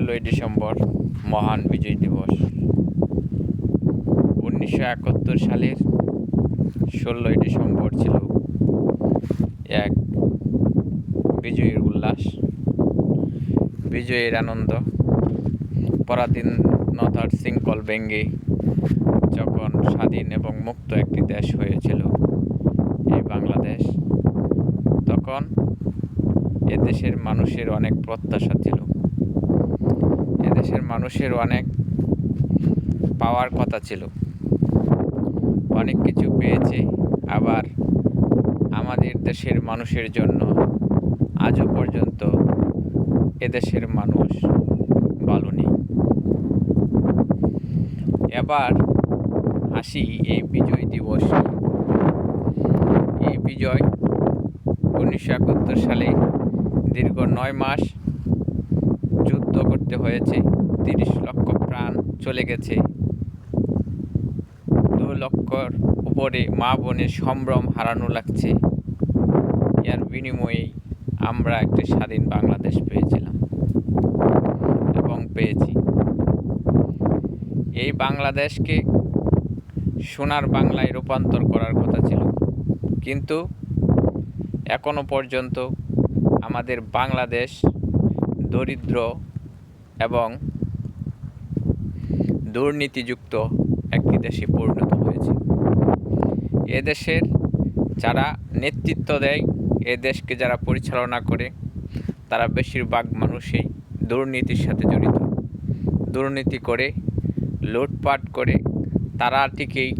16ই December মহান বিজয় দিবস। 1971 সালের 16ই ডিসেম্বর ছিল এক বিজয়ের উল্লাস, বিজয়ের আনন্দ। পরাধীনতার শৃঙ্খল ভেঙে যখন স্বাধীন এবং মুক্ত একটি দেশ হয়েছিল এই বাংলাদেশ, তখন এদেশের মানুষের অনেক প্রত্যাশা ছিল, এদেশের মানুষের অনেক পাওয়ার কথা ছিল, অনেক কিছু পেয়েছে। আবার আমাদের দেশের মানুষের জন্য আজও পর্যন্ত এদেশের মানুষ ভালো নেই। এবার আসি এই বিজয় দিবস। এই বিজয় 1971 সালে দীর্ঘ 9 মাস যুদ্ধ করতে হয়েছে, 30 লক্ষ প্রাণ চলে গেছে, 2 লক্ষর উপরে মা বোনের সম্ভ্রম হারানো লাগছে। এর বিনিময়ে আমরা একটি স্বাধীন বাংলাদেশ পেয়েছিলাম এবং পেয়েছি। এই বাংলাদেশকে সোনার বাংলায় রূপান্তর করার কথা ছিল, কিন্তু এখনো পর্যন্ত আমাদের বাংলাদেশ দরিদ্র এবং দুর্নীতিযুক্ত একটি দেশে পরিণত হয়েছে। এদেশের যারা নেতৃত্ব দেয়, এ দেশকে যারা পরিচালনা করে, তারা বেশিরভাগ মানুষই দুর্নীতির সাথে জড়িত। দুর্নীতি করে, লুটপাট করে তারা ঠিকই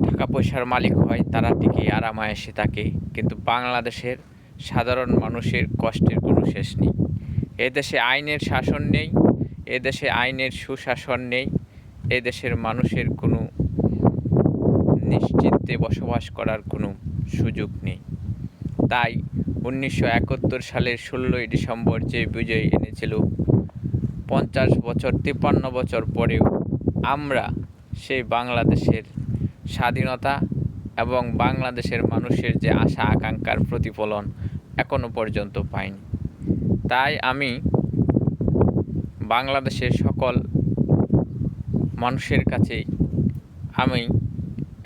টাকা পয়সার মালিক হয়, তারা ঠিকই আরামায়েশে থাকে, কিন্তু বাংলাদেশের সাধারণ মানুষের কষ্টের কোনো শেষ নেই। এদেশে আইনের শাসন নেই, এদেশে আইনের সুশাসন নেই, এদেশের মানুষের কোনো নিশ্চিন্তে বসবাস করার কোনো সুযোগ নেই। তাই 1971 সালের 16ই ডিসেম্বর যে বিজয় এনেছিল, 50 বছর 53 বছর পরেও আমরা সেই বাংলাদেশের স্বাধীনতা এবং বাংলাদেশের মানুষের যে আশা আকাঙ্ক্ষার প্রতিফলন এখনো পর্যন্ত পাইনি। তাই আমি বাংলাদেশের সকল মানুষের কাছে আমি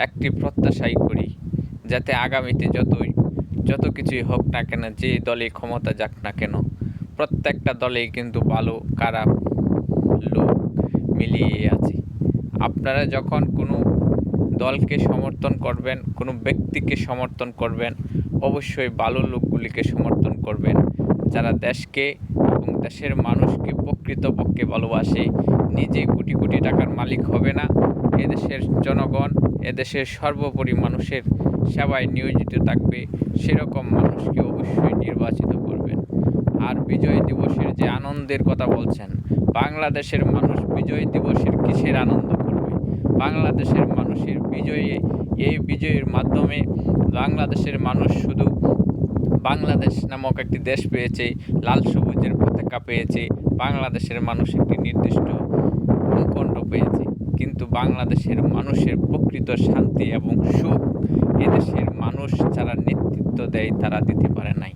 একটি প্রত্যাশাই করি, যাতে আগামীতে যত কিছুই হোক না কেন, যে দলে ক্ষমতা যাক না কেন, প্রত্যেকটা দলেই কিন্তু ভালো খারাপ লোক মিলিয়ে আছে। আপনারা যখন কোনো দলকে সমর্থন করবেন, কোনো ব্যক্তিকে সমর্থন করবেন, অবশ্যই ভালো লোকগুলিকে সমর্থন করবেন, যারা দেশকে এবং দেশের মানুষকে প্রকৃতপক্ষে ভালোবাসে। নিজে কোটি কোটি টাকার মালিক হবে না, এদেশের জনগণ, এদেশের সর্বোপরি মানুষের সেবায় নিয়োজিত থাকবে, সেরকম মানুষকে অবশ্যই নির্বাচিত করবেন। আর বিজয় দিবসের যে আনন্দের কথা বলছেন, বাংলাদেশের মানুষ বিজয় দিবসের কিসের আনন্দ করবে? বাংলাদেশের মানুষের এই বিজয়ের মাধ্যমে বাংলাদেশের মানুষ শুধু বাংলাদেশ নামক একটি দেশ পেয়েছে, লাল সবুজের পতাকা পেয়েছে, বাংলাদেশের মানুষ একটি নির্দিষ্ট ভূখণ্ড পেয়েছে, কিন্তু বাংলাদেশের মানুষের প্রকৃত শান্তি এবং সুখ এদেশের মানুষ যারা নেতৃত্ব দেয় তারা দিতে পারে নাই।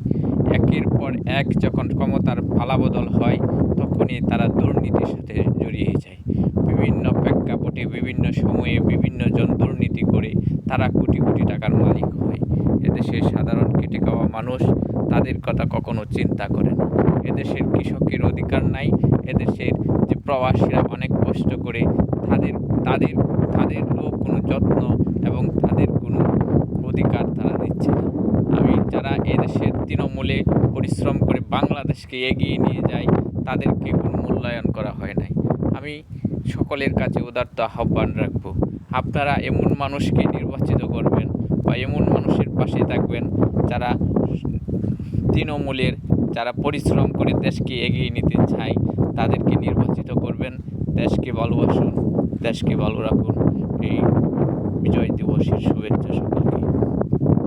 একের পর এক যখন ক্ষমতার পালাবদল হয়, তখনই তারা দুর্নীতির সাথে জড়িয়ে যায়। বিভিন্ন প্রেক্ষাপটে, বিভিন্ন সময়ে বিভিন্ন জন দুর্নীতি করে তারা কোটি কোটি টাকার মালিক হয়। এদেশের সাধারণ খেটে খাওয়া মানুষ তাদের কথা কখনো চিন্তা করে না। এদেশের কৃষকের অধিকার নাই, এদেশের যে প্রবাসীরা অনেক কষ্ট করে তাদেরও কোনো যত্ন এবং তাদের কোনো অধিকার তারা দিচ্ছে না। যারা এদেশের তৃণমূলে পরিশ্রম করে বাংলাদেশকে এগিয়ে নিয়ে যায়, তাদেরকে কোনো মূল্যায়ন করা হয় নাই। আমি সকলের কাছে উদাত্ত আহ্বান রাখবো, আপনারা এমন মানুষকে নির্বাচিত করবেন বা এমন মানুষের পাশে থাকবেন যারা তৃণমূলের, যারা পরিশ্রম করে দেশকে এগিয়ে নিতে চায়, তাদেরকে নির্বাচিত করবেন। দেশকে ভালোবাসুন, দেশকে ভালো রাখুন। এই বিজয় দিবসের শুভেচ্ছা সকলকে।